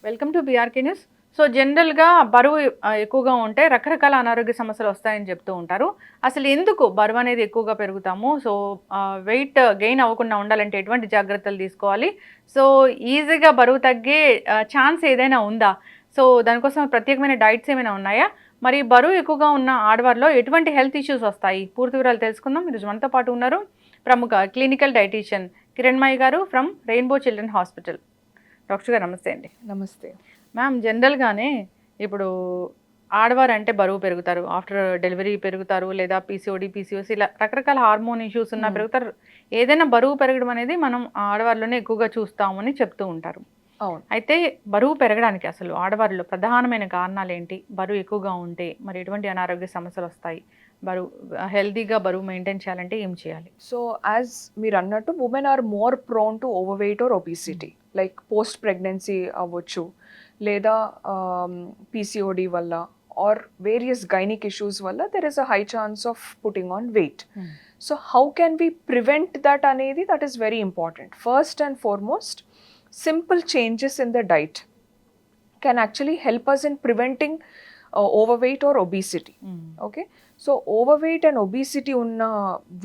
Welcome to BRK news. So జనరల్‌గా బరువు ఎక్కువగా ఉంటే రకరకాల అనారోగ్య సమస్యలు వస్తాయని చెప్తూ ఉంటారు. అసలు ఎందుకు బరువనేది ఎక్కువగా పెరుగుతాము? సో వెయిట్ గెయిన్ అవ్వకుండా ఉండాలంటే ఎటువంటి జాగ్రత్తలు తీసుకోవాలి? సో ఈజీగా బరువు తగ్గే ఛాన్స్ ఏదైనా ఉందా? సో దానికోసం ప్రత్యేకమైన డైట్స్ ఏమైనా ఉన్నాయా? మరి బరువు ఎక్కువగా ఉన్న ఆడవారిలో ఎటువంటి హెల్త్ ఇష్యూస్ వస్తాయి? పూర్తి వివరాలు తెలుసుకుందాం. ఈరోజు మనతో పాటు ఉన్నారు ప్రముఖ క్లినికల్ డైటీషియన్ కిరణ్మయి గారు from rainbow children hospital. Doctor గారు నమస్తే అండి. నమస్తే మ్యామ్, జనరల్గానే ఇప్పుడు ఆడవారు అంటే బరువు పెరుగుతారు, ఆఫ్టర్ డెలివరీ పెరుగుతారు, లేదా పీసీఓడి పీసీఓసి ఇలా రకరకాల హార్మోన్ ఇష్యూస్ ఉన్నా పెరుగుతారు. ఏదైనా బరువు పెరగడం అనేది మనం ఆడవారిలోనే ఎక్కువగా చూస్తామని చెప్తూ ఉంటారు. అవును. అయితే బరువు పెరగడానికి అసలు ఆడవారిలో ప్రధానమైన కారణాలు ఏంటి? బరువు ఎక్కువగా ఉంటే మరి ఎటువంటి అనారోగ్య సమస్యలు వస్తాయి? బరువు హెల్తీగా బరువు మెయింటైన్ చేయాలంటే ఏం చేయాలి? సో యాజ్ మీరు అన్నట్టు women are more prone to overweight or obesity, like post pregnancy అవ్వచ్చు, లేదా పీసీఓడి వల్ల ఆర్ వేరియస్ గైనిక్ ఇష్యూస్ వల్ల there is a high chance of putting on weight. So how can we prevent that అనేది that is very important. First and foremost, simple changes in the diet can actually help us in preventing overweight or obesity. Okay, so overweight and obesity unna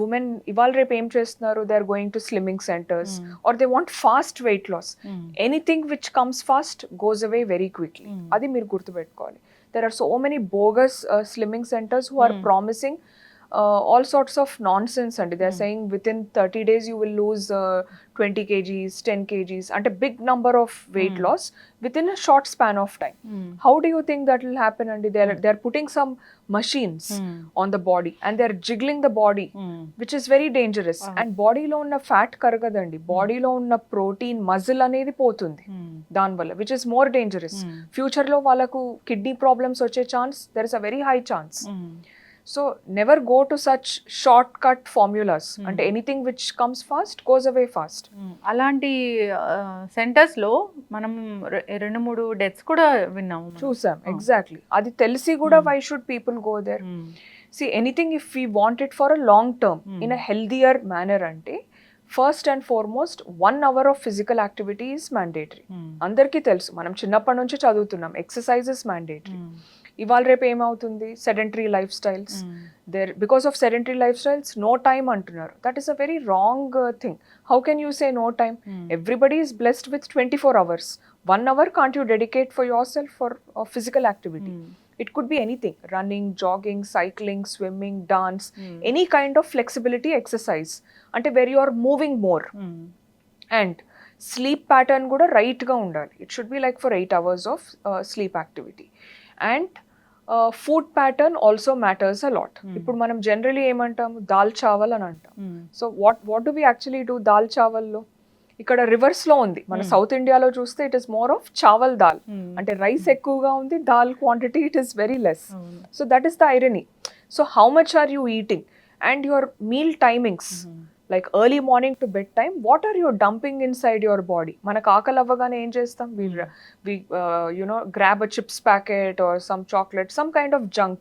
women ival rep em chestunaru, they are going to slimming centers or they want fast weight loss. Anything which comes fast goes away very quickly. Adi meer gurtu pettukovali. There are so many bogus slimming centers who are promising all sorts of nonsense, and they are saying within 30 days you will lose 20 kgs, 10 kgs, and a big number of weight loss within a short span of time. How do you think that will happen? And they are putting some machines on the body and they are jiggling the body, which is very dangerous. And body lo unna fat karagadandi, body lo unna protein muscle anedi potundi dan valla, which is more dangerous. Future lo vallaku kidney problems vache chance, there is a very high chance. So never go to such shortcut formulas. అంటే anything which comes fast goes away fast. అలాంటి సెంటర్స్లో మనం 2-3 deaths కూడా విన్నాము, చూసాం. Exactly, అది తెలిసి కూడా why should people go there? See anything if we want it for a long term in a healthier manner అంటే first and foremost 1 hour of physical activity is mandatory. అందరికీ తెలుసు, మనం చిన్నప్పటి నుంచి చదువుతున్నాం, ఎక్సర్సైజ్ ఇస్ మ్యాండేటరీ. ఇవాళ రేపు ఏమవుతుంది, sedentary lifestyles, there because of sedentary lifestyles no time అంటున్నారు. That is a very wrong thing. How can you say no time? Everybody is blessed with 24 hours. 1 hour can't you dedicate for yourself for physical activity? It could be anything: running, jogging, cycling, swimming, dance, any kind of flexibility exercise ante where you are moving more. And sleep pattern kuda right ga undali. It should be like for 8 hours of sleep activity. And food pattern also matters a lot. ఇప్పుడు మనం generally ఏమంటాము, దాల్ చావల్ అని అంటాం. So what do we actually do dal చావల్లో? ఇక్కడ reverse లో ఉంది. మన సౌత్ ఇండియాలో చూస్తే it is more of chawal dal, అంటే రైస్ ఎక్కువగా ఉంది, dal quantity it is very less. So that is the irony. So how much are you eating and your meal timings, like early morning to bedtime, what are you dumping inside your body? మనకు ఆకలి అవ్వగానే ఏం చేస్తాం, we grab a chips packet or some chocolate, some kind of junk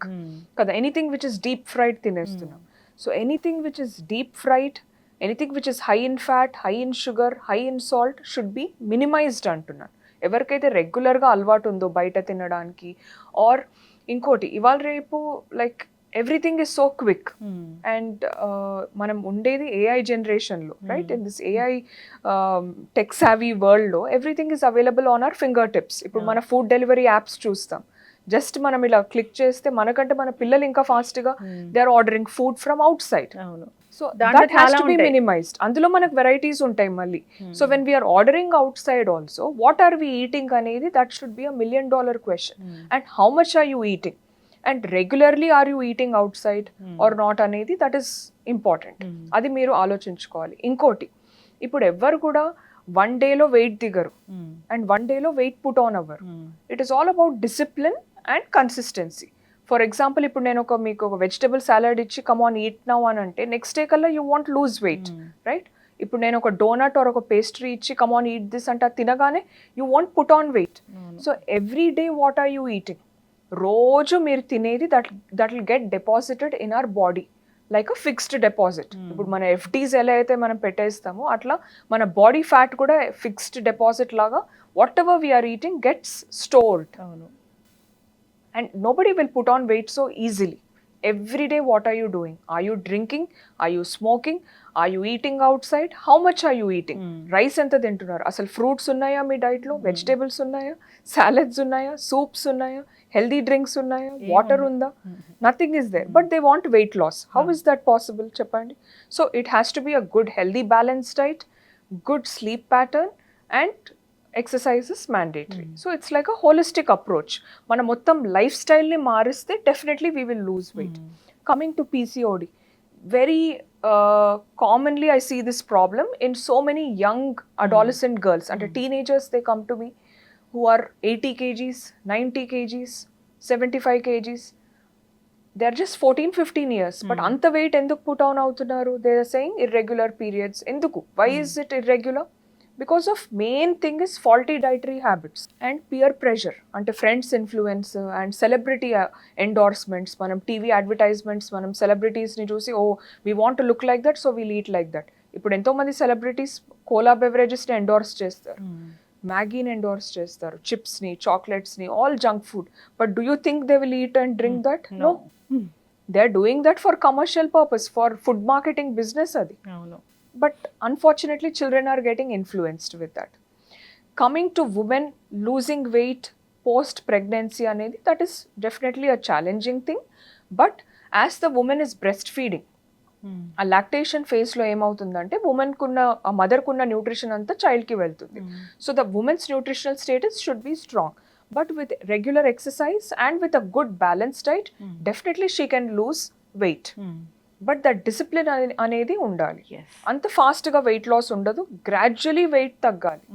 కదా, anything which is deep fried తినేస్తున్నాం. So anything which is deep fried, anything which is high in fat, high in sugar, high in salt should be minimized అంటున్నాను. ఎవరికైతే రెగ్యులర్గా అలవాటు ఉందో బయట తినడానికి, are ఇంకోటి ఇవాళ రేపు like everything is so quick. And మనం ఉండేది ఏఐ జనరేషన్లో, right? In this AI tech savvy వరల్డ్లో everything is available on our fingertips. ఇప్పుడు మన ఫుడ్ డెలివరీ యాప్స్ చూస్తాం, జస్ట్ మనం ఇలా క్లిక్ చేస్తే మనకంటే మన పిల్లలు ఇంకా ఫాస్ట్గా they are ordering food from outside. So that has to be minimized. అందులో మనకు వెరైటీస్ ఉంటాయి మళ్ళీ. So when we are ordering outside also, what are we eating అనేది that should be a $1 million question. And how much are you eating and regularly are you eating outside or not అనేది that is important. అది మీరు ఆలోచించుకోవాలి. ఇంకోటి, ఇప్పుడు ఎవ్వరు కూడా 1 dayలో వెయిట్ దిగరు అండ్ 1 dayలో వెయిట్ పుట్ ఆన్ అవ్వరు. It is all about discipline and consistency. For example, ఇప్పుడు నేను మీకు ఒక వెజిటబుల్ సాలడ్ ఇచ్చి కమ్ ఆన్ ఈట్ నౌ అని అంటే నెక్స్ట్ డే కల్లా you want lose weight, right? ఇప్పుడు నేను ఒక డోనట్ ఆర్ ఒక పేస్ట్రీ ఇచ్చి కమ్ ఆన్ ఈట్ దిస్ అంటే తినగానే you want put on weight. So every day what are you eating? రోజు మీరు తినేది that will get deposited in our body. Like a fixed deposit. ఇప్పుడు మన ఎఫ్డీస్ ఎలా అయితే మనం పెట్టేస్తామో అట్లా మన బాడీ ఫ్యాట్ కూడా ఫిక్స్డ్ డిపాజిట్ లాగా whatever we are eating gets stored. అవును. And nobody will put on weight so easily. Every day, what are you doing? Are you drinking? Are you smoking? Are you eating outside? How much are you eating? Rice ఎంత తింటున్నారు? అసలు fruits ఉన్నాయా మీ డైట్లో? Vegetables ఉన్నాయా? Salads ఉన్నాయా? Soups ఉన్నాయా? Healthy drinks ఉన్నాయా? Water ఉందా? Nothing is there. But they want weight loss. How is that possible చెప్పండి? So it has to be a good healthy balance diet, good sleep pattern and exercise is mandatory. So it's like a holistic approach. Mana mottam lifestyle ni mariste definitely we will lose weight. Coming to PCOD, very commonly I see this problem in so many young adolescent girls and teenagers. They come to me who are 80 kgs, 90 kgs, 75 kgs. They are just 14-15 years, but anta weight enduku put on avutunnaru? They are saying irregular periods. Enduku? Why is it irregular? Because of main thing is faulty dietary habits and peer pressure. Ante friends influence and celebrity endorsements. Manam TV advertisements, manam celebrities ni chusi, oh we want to look like that, so we'll eat like that. Ippudu ento mandi celebrities cola beverages ni endorse chestaru, Maggi ni endorse chestaru, chips ni, chocolates ni, all junk food. But do you think they will eat and drink that? No. They are doing that for commercial purpose, for food marketing business adi. అవును. But unfortunately children are getting influenced with that. Coming to women losing weight post pregnancy anedi, that is definitely a challenging thing. But as the woman is breastfeeding, ఆ lactation phase లో ఏమవుతుందంటే women కున్న ఆ mother కున్న nutrition అంతా child కి వెళ్తుంది. So the women's nutritional status should be strong. But with regular exercise and with a good balance diet definitely she can lose weight. But that discipline అనేది ఉండాలి. అంత ఫాస్ట్గా వెయిట్ లాస్ ఉండదు, gradually weight తగ్గాలి.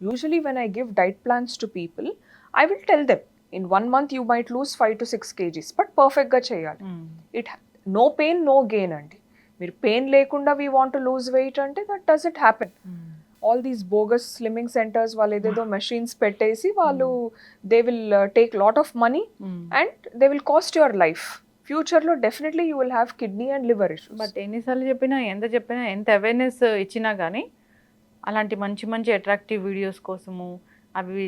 Usually when I give diet plans to people, I will tell them in 1 month you might lose 5 to 6 kgs, but పర్ఫెక్ట్గా చేయాలి. It no pain no gain అండి. మీరు పెయిన్ లేకుండా we want to lose weight అంటే that doesn't happen. All these bogus slimming centres వాళ్ళు ఏదేదో machines పెట్టేసి వాళ్ళు they will take lot of money and they will cost your life. ఫ్యూచర్లో definitely you will have kidney and liver issues. But ఎన్నిసార్లు చెప్పినా ఎంత awareness ఇచ్చినా కానీ అలాంటి మంచి మంచి అట్రాక్టివ్ వీడియోస్ కోసము అవి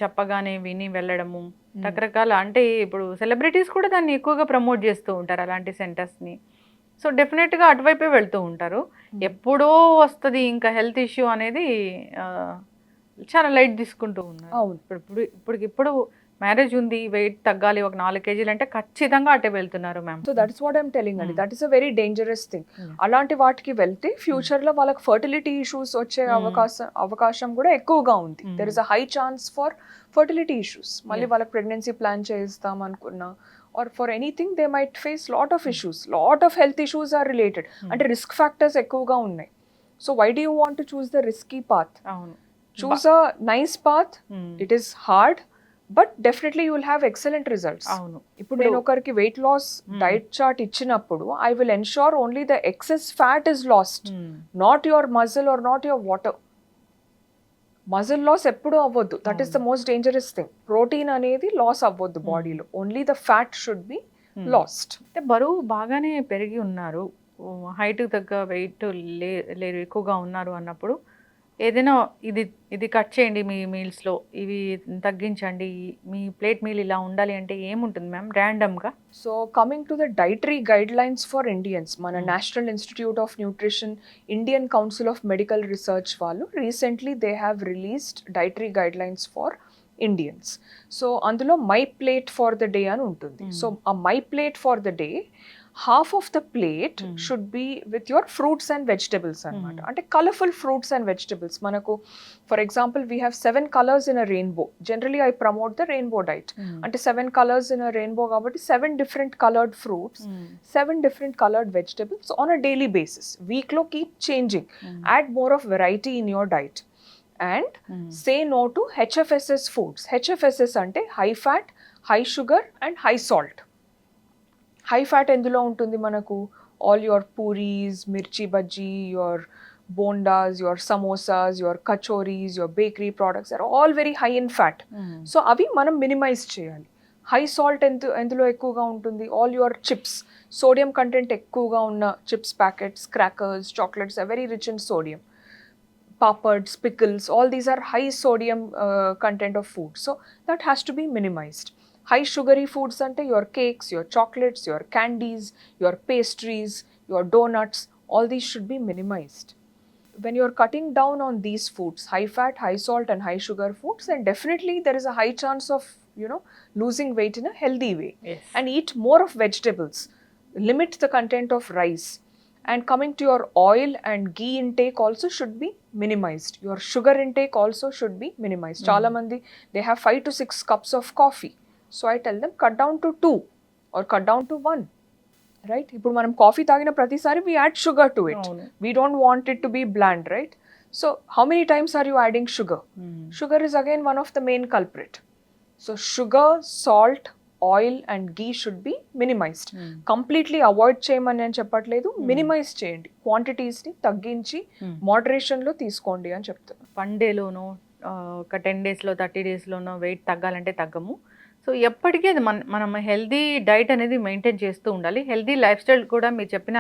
చెప్పగానే విని వెళ్ళడము రకరకాల, అంటే ఇప్పుడు సెలబ్రిటీస్ కూడా దాన్ని ఎక్కువగా ప్రమోట్ చేస్తూ ఉంటారు అలాంటి సెంటర్స్ని. సో డెఫినెట్గా అటువైపే వెళ్తూ ఉంటారు. ఎప్పుడో వస్తుంది ఇంకా హెల్త్ ఇష్యూ అనేది చాలా లైట్ తీసుకుంటూ ఉన్నారు. ఇప్పుడు మ్యారేజ్ ఉంది, వెయిట్ తగ్గాలి ఒక 4 kgs అంటే ఖచ్చితంగా అటే వెళ్తున్నారు ma'am. So that is what I'm telling అండి. That is a very dangerous thing. అలాంటి వాటికి వెళ్తే ఫ్యూచర్లో వాళ్ళకి ఫర్టిలిటీ ఇష్యూస్ వచ్చే అవకాశం కూడా ఎక్కువగా ఉంది. There is a high chance for fertility issues. మళ్ళీ వాళ్ళకి ప్రెగ్నెన్సీ ప్లాన్ చేస్తాం అనుకున్నా or for anything they might face lot of issues. Lot of health issues are related. అంటే రిస్క్ ఫ్యాక్టర్స్ ఎక్కువగా ఉన్నాయి. So why do you want to choose the risky path? Choose a nice path. It is hard but definitely you will have excellent results. అవును. ఇప్పుడు నేను ఒకరికి weight loss diet chart ఇచ్చినప్పుడు I will ensure only the excess fat is lost, not your muscle or not your water. Muscle loss ఎప్పుడూ అవ్వద్దు. That is the most dangerous thing. Protein అనేది loss అవ్వద్దు బాడీలో, only the fat should be lost. అంటే బరువు బాగానే పెరిగి ఉన్నారు, హైట్ తగ్గ వెయిట్ లేరు, ఎక్కువగా ఉన్నారు అన్నప్పుడు ఏదైనా ఇది కట్ చేయండి మీ మీల్స్లో, ఇవి తగ్గించండి, మీ ప్లేట్ మీల్ ఇలా ఉండాలి అంటే ఏముంటుంది మ్యామ్ ర్యాండమ్గా? So coming to the dietary guidelines for Indians, మన national institute of nutrition, Indian council of medical research వాళ్ళు recently they have released dietary guidelines for Indians. సో అందులో my plate for the day అని ఉంటుంది. సో ఆ my plate for the day half of the plate should be with your fruits and vegetables anamata. Ante colorful fruits and vegetables. Manaku for example we have 7 colors in a rainbow. Generally I promote the rainbow diet. Ante 7 colors in a rainbow kabatti 7 different colored fruits, 7 different colored vegetables on a daily basis. Week lo keep changing. Add more of variety in your diet and say no to HFSS foods. HFSS ante high fat, high sugar and high salt. High fat ఎందులో ఉంటుంది మనకు? All your puris, mirchi bajji, your bondas, your samosas, your kachoris, your bakery products are all very high in fat. So అవి మనం minimize చేయాలి. High salt ఎందులో ఎక్కువగా ఉంటుంది, all your chips, sodium content ఎక్కువగా ఉన్న chips packets, crackers, chocolates are very rich in sodium. Papads, pickles, all these are high sodium content of food. So that has to be minimized. High sugary foods ante your cakes, your chocolates, your candies, your pastries, your donuts, all these should be minimized. When you're cutting down on these foods, high fat, high salt and high sugar foods, then definitely there is a high chance of, you know, losing weight in a healthy way. Yes. And eat more of vegetables. Limit the content of rice. And coming to your oil and ghee intake also should be minimized. Your sugar intake also should be minimized. Chala mandi, they have 5 to 6 cups of coffee. So I tell them cut down to 2 or cut down to 1. Right? ఇప్పుడు మనం coffee తాగిన ప్రతిసారి we add sugar to it. అవును. We don't want it to be bland, right? So how many times are you adding sugar? Sugar is again one of the main culprit. So sugar, salt, oil and ghee should be minimized. Completely avoid చేయమని నేను చెప్పట్లేదు, minimise చేయండి, క్వాంటిటీస్ని తగ్గించి మోడరేషన్లో తీసుకోండి అని చెప్తాను. One డేలోనో ఒక 10 డేస్లో 30 డేస్లోనో వెయిట్ తగ్గాలంటే తగ్గము. సో ఎప్పటికీ అది మనం హెల్దీ డైట్ అనేది మెయింటైన్ చేస్తూ ఉండాలి. హెల్దీ లైఫ్ స్టైల్ కూడా మీరు చెప్పిన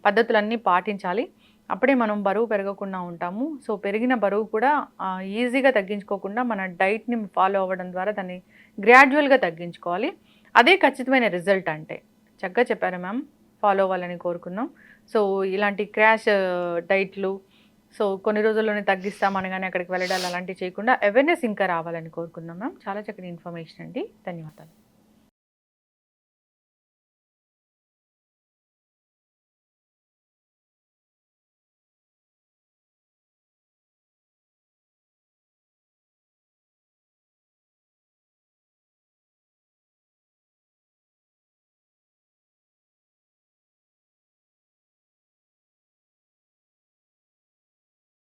పద్ధతులన్నీ పాటించాలి. అప్పుడే మనం బరువు పెరగకుండా ఉంటాము. సో పెరిగిన బరువు కూడా ఈజీగా తగ్గించుకోకుండా మన డైట్ని ఫాలో అవ్వడం ద్వారా దాన్ని గ్రాడ్యువల్గా తగ్గించుకోవాలి. అదే ఖచ్చితమైన రిజల్ట్ అంటే. చక్కగా చెప్పారు మ్యామ్, ఫాలో అవ్వాలని కోరుకున్నాం. సో ఇలాంటి క్రాష్ డైట్లు, సో కొన్ని రోజుల్లోనే తగ్గిస్తాం అనగానే అక్కడికి వెళ్ళడాలు అలాంటివి చేయకుండా అవేర్నెస్ ఇంకా రావాలని కోరుకున్నాం మ్యామ్. చాలా చక్కటి ఇన్ఫర్మేషన్ అండి, ధన్యవాదాలు.